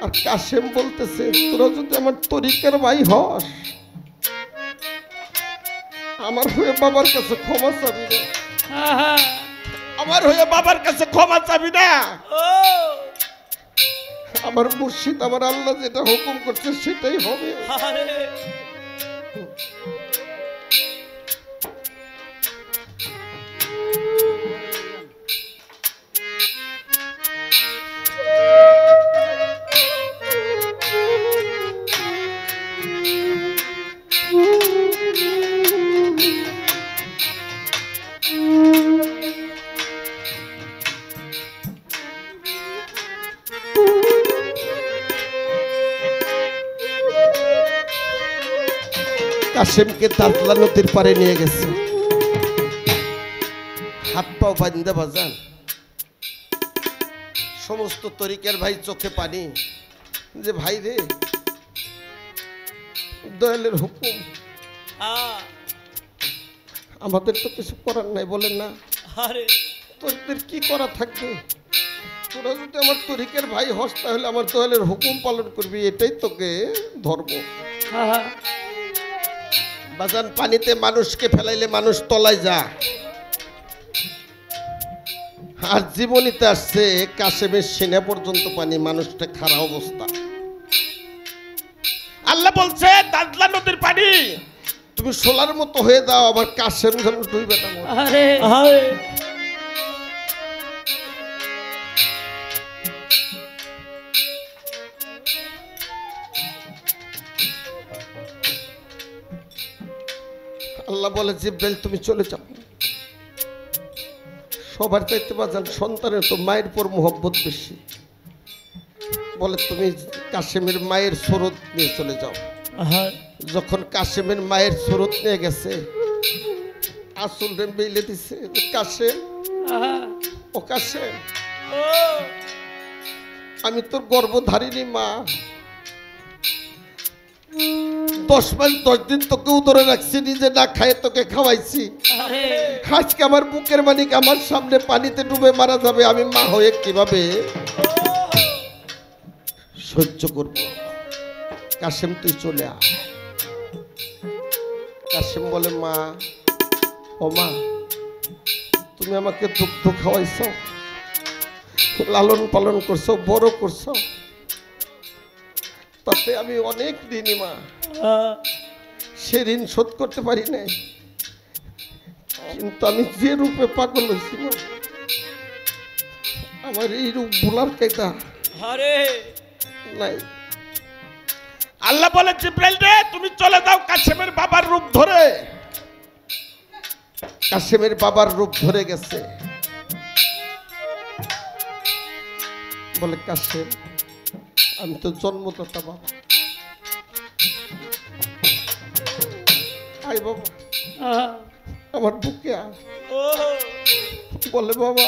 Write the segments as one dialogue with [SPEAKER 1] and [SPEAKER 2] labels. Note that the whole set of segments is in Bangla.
[SPEAKER 1] আর কাশেম বলতেছে তোরা যদি আমার তরিকার ভাই হস আমার হয়ে বাবার কাছে ক্ষমা চাবি না, আমার হয়ে বাবার কাছে ক্ষমা চাবি না। আমার মুর্শিদ আমার আল্লাহ যেটা হুকুম করছে সেটাই হবে। কাশেমকে দাঁতলা নদীর পারে নিয়ে গেছে, হাত পাও বান্ধা বাজান। সমস্ত তরিকার ভাই চোখে পানি যে ভাই রে দয়ালের হুকুম, আমাদের তো কিছু করার নাই। বলেন না তোদের কি করা থাকবে, তোরা যদি আমার তরিকার ভাই হস তাহলে আমার দয়ালের হুকুম পালন করবি, এটাই তোকে ধর্ম। বাজান পানিতে মানুষকে ফেলাইলে মানুষ তলায় যা, আর জীবনীতে আসছে কাশেমের সিনা পর্যন্ত পানি, মানুষটা খারাপ অবস্থা। আল্লাহ বলছে দাদলা নদীর পানি তুমি সোলার মতো হয়ে দাও, আবার কাশেম যেন ডুবে না। আল্লাহ বলে জিব্রাইল তুমি চলে যাও। সবার চাইতে বাজান সন্তানের তো মায়ের পর মোহব্বত বেশি, বলে তুমি কাশেমের মায়ের সুরত নিয়ে চলে যাও। যখন কাশেমের মায়ের সুরত নিয়ে গেছে আসল রে বেলে দিছে, কাশেম ও কাশেম আমি তোর গর্ভধারিণী মা, 10 মাস 10 দিন তোকে উদরে রাখছি, নিজে না খায় তোকে খাওয়াইছি। আজকে আমার বুকের মানিক আমার সামনে পানিতে ডুবে মারা যাবে, আমি মা হয়ে কিভাবে সহ্য করব? কাশেম তুই চলে আয়। কাশেম বলে মা, ও মা তুমি আমাকে দুগ্ধ খাওয়াইছ, লালন পালন করছো, বড় করছো, তাতে আমি অনেক ঋণী মা, সে ঋণ শোধ করতে পারি নাই। কিন্তু আমি যে রূপে পাগল হয়েছি আমার এই রূপ ভোলার কায়দা নাই। আল্লাহ বলে জিব্রাইল রে তুমি চলে যাও কাশেমের বাবার রূপ ধরে। কাশেমের বাবার রূপ ধরে গেছে, বলে কাশেম আমি তো জন্মদাতা বাবা, আই বাবা আমার বুকে আয়। বলে বাবা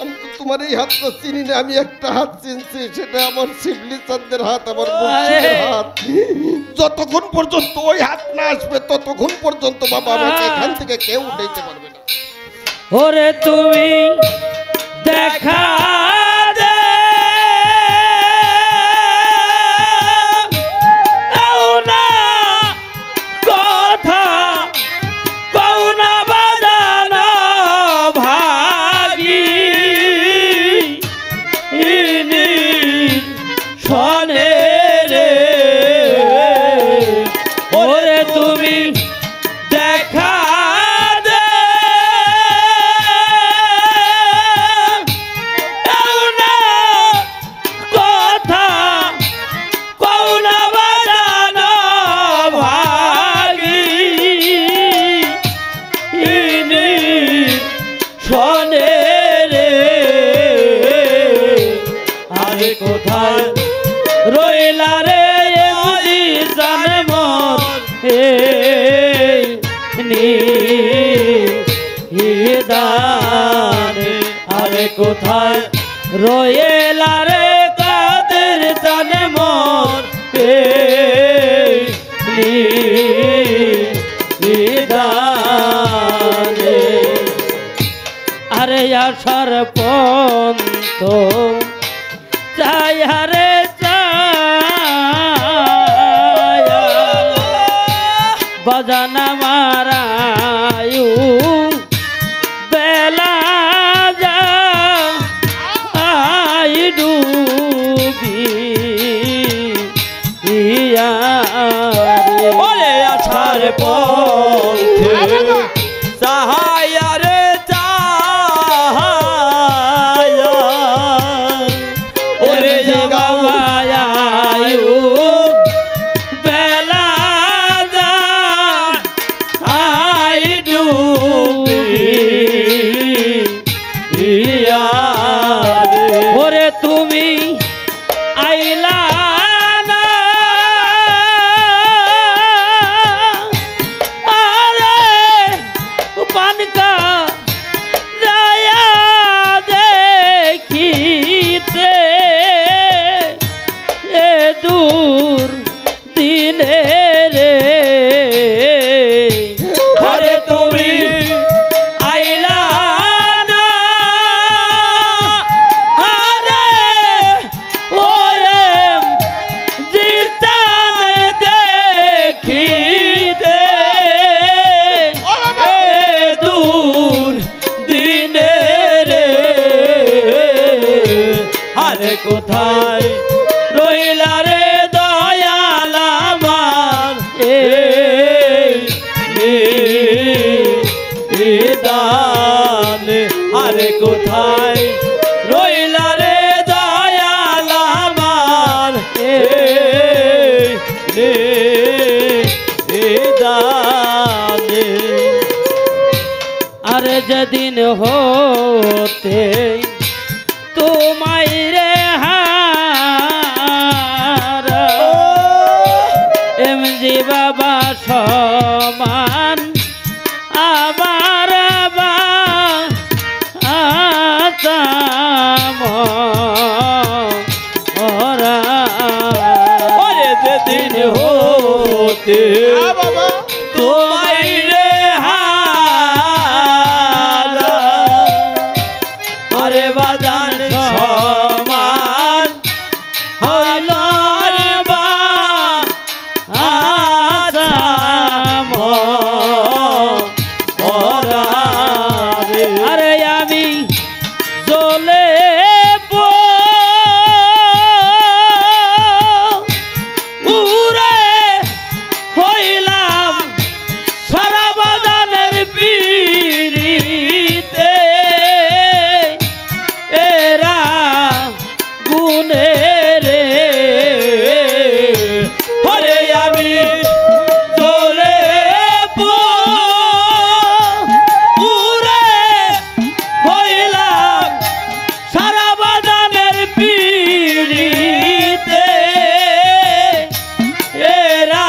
[SPEAKER 1] আমি তো তোমার এই হাতটা চিনি না, আমি একটা হাত চিনছি, সেটা আমার শিবলি চাঁদের হাত, আমার মুর্শিদের হাত। যতক্ষণ পর্যন্ত ওই হাত না আসবে ততক্ষণ পর্যন্ত বাবা আমাকে এখান থেকে কেউ উঠাইতে পারবে না।
[SPEAKER 2] ওরে তুমি দেখা কোথায় রইলা রে জানে মর নিদানে, আরে কোথায় রইলা রে কাদের জানে মর নিদানে। আরে আশার পন্ত ছায়ারে ছায়া বাজানা মারায়ু বেলা যায় ডুবি
[SPEAKER 3] ওরে আছার পথে সাহায়ারে চাহায়া ওরে
[SPEAKER 2] বাবায়ু বেলা যায় ডুবি ওরে তুমি আইলা না আরে পানকা রায়া দেখিতে এ দূর দিনে রে আরে তুমি আইলা না আরে ওরে জিতান দেখিতে এ দূর দিনে রে আরে কোথায় রইলা রে দয়াল আমার দান আরে কোথায় রইলা রে দয়াল আমার দান আরে যেদিন হতে তোমায় রে হারা এমজি বাবা সমান আবার ওরে যেদিন হতে তোমায় রে হারা আরে বাজান সমান হইল রে বা আরে আমি জ্বলে উড়ে হইলাম সারা বাজানের পিড়িতে এরা গুনে রে হরে আমি জ্বলে উড়ে হইলাম সারা বাজানের পিড়িতে এরা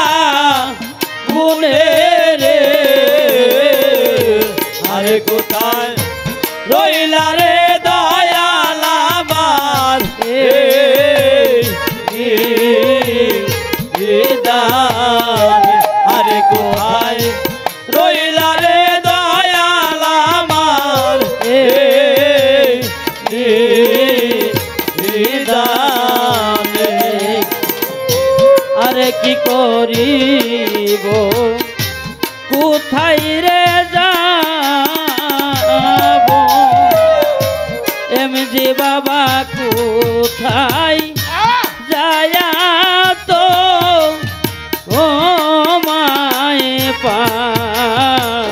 [SPEAKER 2] গুনে রে আরে কোথায় রইলা রে দয়াল আমার দান আরে কোথায় রইলা রে দয়াল আমার দান আরে কি করিব কোথায় রে যাব এমজি বাবা কোথায় যায়া তো ও মায় পাবো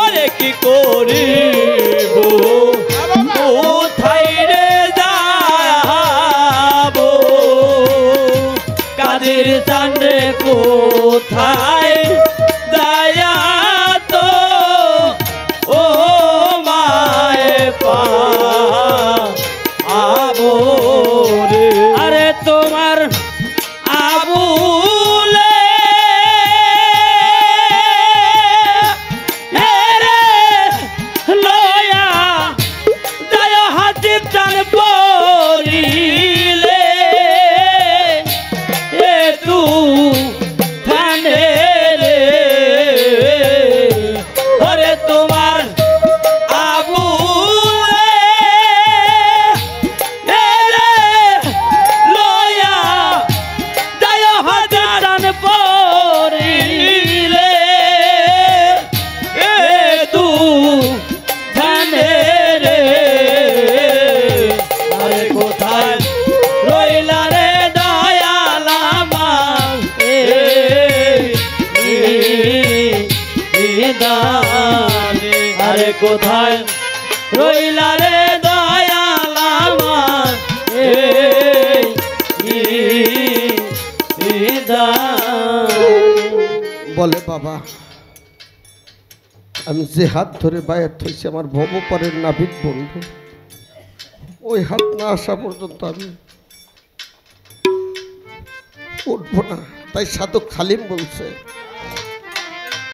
[SPEAKER 2] ওরে কি করিব কোথায় রে যাব কাদের চান্দ্রে কোথায় দয়া তো ও মায় পাবো রে আরে তোমার আবুলে হেরে লয়া দয়া হাতির টান পরিলে এ তু ফানে কোথায় রইলা রে দয়াল আমার এই
[SPEAKER 1] বলে বাবা আমি যে হাত ধরে বায়াত হয়েছি আমার ভবপারের নাবিক বন্ধু, ওই হাত না আসা পর্যন্ত আমি উঠবো না। তাই সাধক খালিম বলছে